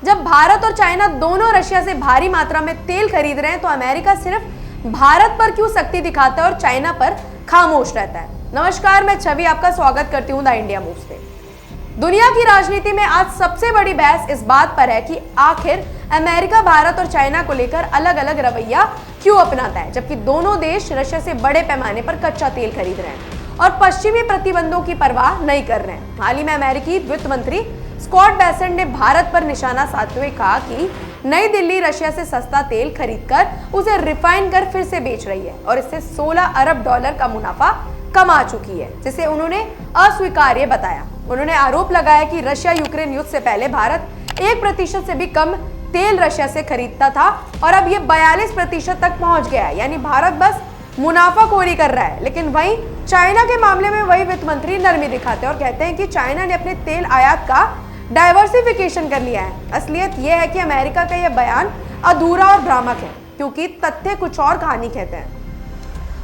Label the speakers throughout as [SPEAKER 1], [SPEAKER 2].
[SPEAKER 1] जब भारत और चाइना दोनों रशिया से भारी मात्रा में तेल खरीद रहे हैं तो अमेरिका सिर्फ भारत पर क्यों सख्ती दिखाता है और चाइना पर खामोश रहता है। नमस्कार, मैं छवि आपका स्वागत करती हूं द इंडिया मूव्स पे। दुनिया की राजनीति में आज सबसे बड़ी बहस इस बात पर है कि आखिर अमेरिका भारत और चाइना को लेकर अलग अलग रवैया क्यों अपनाता है, जबकि दोनों देश रशिया से बड़े पैमाने पर कच्चा तेल खरीद रहे हैं और पश्चिमी प्रतिबंधों की परवाह नहीं कर रहे हैं। हाल ही में अमेरिकी वित्त मंत्री स्कॉट बेसेंट ने भारत पर निशाना साधते हुए कहा कि नई दिल्ली रशिया से सस्ता तेल खरीदकर उसे रिफाइन कर फिर से बेच रही है और इससे 16 अरब डॉलर का मुनाफा कमा चुकी है, जिसे उन्होंने अस्वीकार्य बताया। उन्होंने आरोप लगाया कि रशिया यूक्रेन युद्ध से पहले भारत 1% से भी कम तेल रशिया से खरीदता था और अब ये 42% तक पहुंच गया है, यानी भारत बस मुनाफाखोरी कर रहा है। लेकिन वहीं चाइना के मामले में वही वित्त मंत्री नरमी दिखाते हैं और कहते हैं कि चाइना ने अपने तेल आयात का डाइवर्सिफिकेशन कर लिया है। असलियत यह है कि अमेरिका का यह बयान अधूरा और भ्रामक है, क्योंकि तथ्य कुछ और कहानी कहते हैं।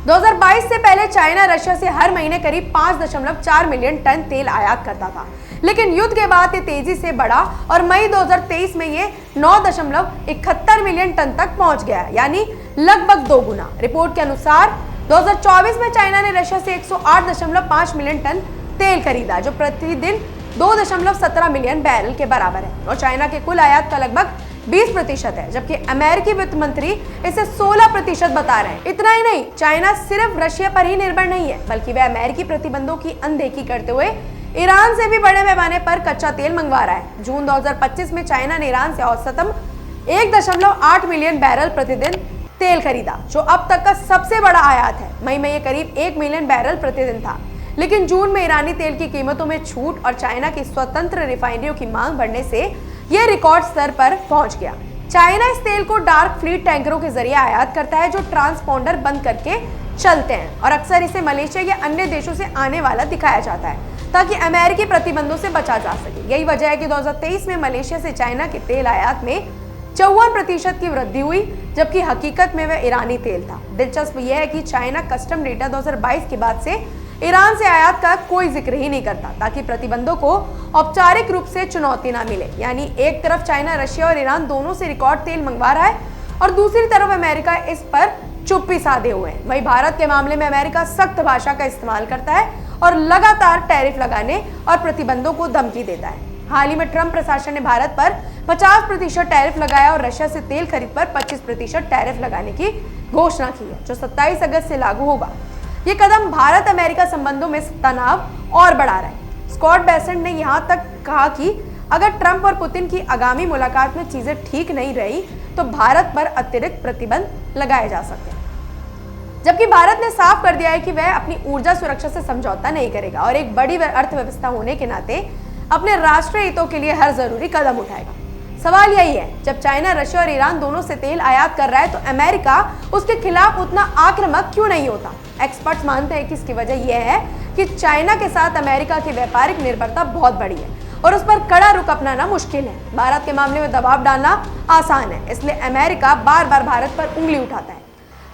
[SPEAKER 1] 2022 से पहले चाइना रशिया से हर महीने करीब 5.4 मिलियन टन तेल आयात करता था, लेकिन युद्ध के बाद ये तेजी से बढ़ा और मई 2023 में ये 9.71 मिलियन टन तक पहुंच गया, यानी लगभग 2 गुना। रिपोर्ट के अनुसार 2024 में चाइना ने रशिया से 108.5 मिलियन टन तेल खरीदा, जो प्रतिदिन 2.17 मिलियन बैरल के बराबर है और चाइना के कुल आयात का लगभग 20% है, जबकि अमेरिकी वित्त मंत्री इसे 16% बता रहे हैं। इतना ही नहीं, चाइना सिर्फ रशिया पर ही निर्भर नहीं है, बल्कि वह अमेरिकी प्रतिबंधों की अनदेखी करते हुए ईरान से भी बड़े पैमाने पर कच्चा तेल मंगवा रहा है। जून 2025 में चाइना ने ईरान से औसतन 1.8 मिलियन बैरल प्रतिदिन तेल खरीदा, जो अब तक का सबसे बड़ा आयात है। मई में ये करीब 1 मिलियन बैरल प्रतिदिन था, लेकिन जून में ईरानी तेल की कीमतों में छूट और चाइना की स्वतंत्र रिफाइनरियों की मांग बढ़ने से यह रिकॉर्ड स्तर पर पहुंच गया। चाइना इस तेल को डार्क फ्लीट टैंकरों के जरिए आयात करता है, जो ट्रांसपोंडर बंद करके चलते हैं और अक्सर इसे मलेशिया या अन्य देशों से आने वाला दिखाया जाता है ताकि अमेरिकी प्रतिबंधों से बचा जा सके। यही वजह है कि 2023 में मलेशिया से चाइना के तेल आयात में 54% की वृद्धि हुई, जबकि हकीकत में वह ईरानी तेल था। दिलचस्प यह है कि चाइना कस्टम डेटा 2022 के बाद से ईरान से आयात का कोई जिक्र ही नहीं करता, ताकि प्रतिबंधों को औपचारिक रूप से चुनौती ना मिले। यानी एक तरफ चाइना रशिया और ईरान दोनों से रिकॉर्ड तेल मंगवा रहा है और दूसरी तरफ अमेरिका इस पर चुप्पी साधे हुए है। वहीं भारत के मामले में अमेरिका सख्त भाषा का इस्तेमाल करता है और लगातार टैरिफ लगाने और प्रतिबंधों को धमकी देता है। हाल ही में ट्रंप प्रशासन ने भारत पर 50% टैरिफ लगाया और रशिया से तेल खरीद पर 25% टैरिफ लगाने की घोषणा की है, जो 27 अगस्त से लागू होगा। ये कदम भारत अमेरिका संबंधों में तनाव और बढ़ा रहा है। स्कॉट बेसेंट ने यहाँ तक कहा कि अगर ट्रंप और पुतिन की आगामी मुलाकात में चीजें ठीक नहीं रही तो भारत पर अतिरिक्त प्रतिबंध लगाए जा सकते हैं, जबकि भारत ने साफ कर दिया है कि वह अपनी ऊर्जा सुरक्षा से समझौता नहीं करेगा और एक बड़ी अर्थव्यवस्था होने के नाते अपने राष्ट्रीय हितों के लिए हर जरूरी कदम उठाएगा। सवाल यही है, जब चाइना रशिया और ईरान दोनों से तेल आयात कर रहा है तो अमेरिका उसके खिलाफ उतना आक्रामक क्यों नहीं होता। एक्सपर्ट्स मानते हैं कि इसकी वजह यह है कि चाइना के साथ अमेरिका की व्यापारिक निर्भरता बहुत बड़ी है और उस पर कड़ा रुख अपनाना मुश्किल है। भारत के मामले में दबाव डालना आसान है, इसलिए अमेरिका बार बार भारत पर उंगली उठाता है।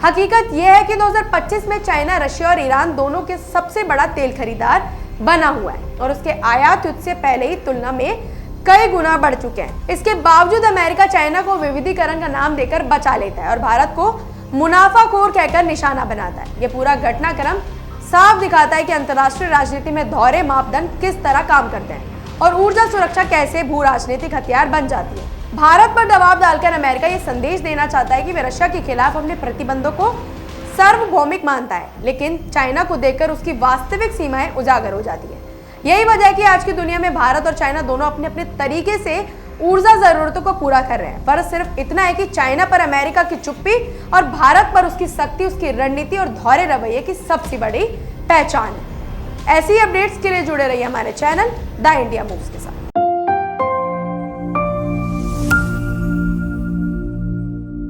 [SPEAKER 1] हकीकत यह है कि 2025 में चाइना रशिया और ईरान दोनों के सबसे बड़ा तेल खरीदार बना हुआ है और उसके आयात युद्ध से पहले ही तुलना में कई गुना बढ़ चुके हैं। इसके बावजूद अमेरिका चाइना को विविधीकरण का नाम देकर बचा लेता है और भारत को मुनाफाखोर कहकर निशाना बनाता है। यह पूरा घटनाक्रम साफ दिखाता है कि अंतर्राष्ट्रीय राजनीति में दोहरे मापदंड किस तरह काम करते हैं और ऊर्जा सुरक्षा कैसे भू राजनीतिक हथियार बन जाती है। भारत पर दबाव डालकर अमेरिका ये संदेश देना चाहता है कि वह रशिया के खिलाफ अपने प्रतिबंधों को सार्वभौमिक मानता है, लेकिन चाइना को देखकर उसकी वास्तविक सीमाएं उजागर हो जाती है। यही वजह है कि आज की दुनिया में भारत और चाइना दोनों अपने अपने तरीके से ऊर्जा जरूरतों को पूरा कर रहे हैं। फर्क सिर्फ इतना है कि चाइना पर अमेरिका की चुप्पी और भारत पर उसकी सख्ती उसकी रणनीति और दोहरे रवैये की सबसे बड़ी पहचान है। ऐसी अपडेट्स के लिए जुड़े रहिए हमारे चैनल द इंडिया मूव्स के साथ।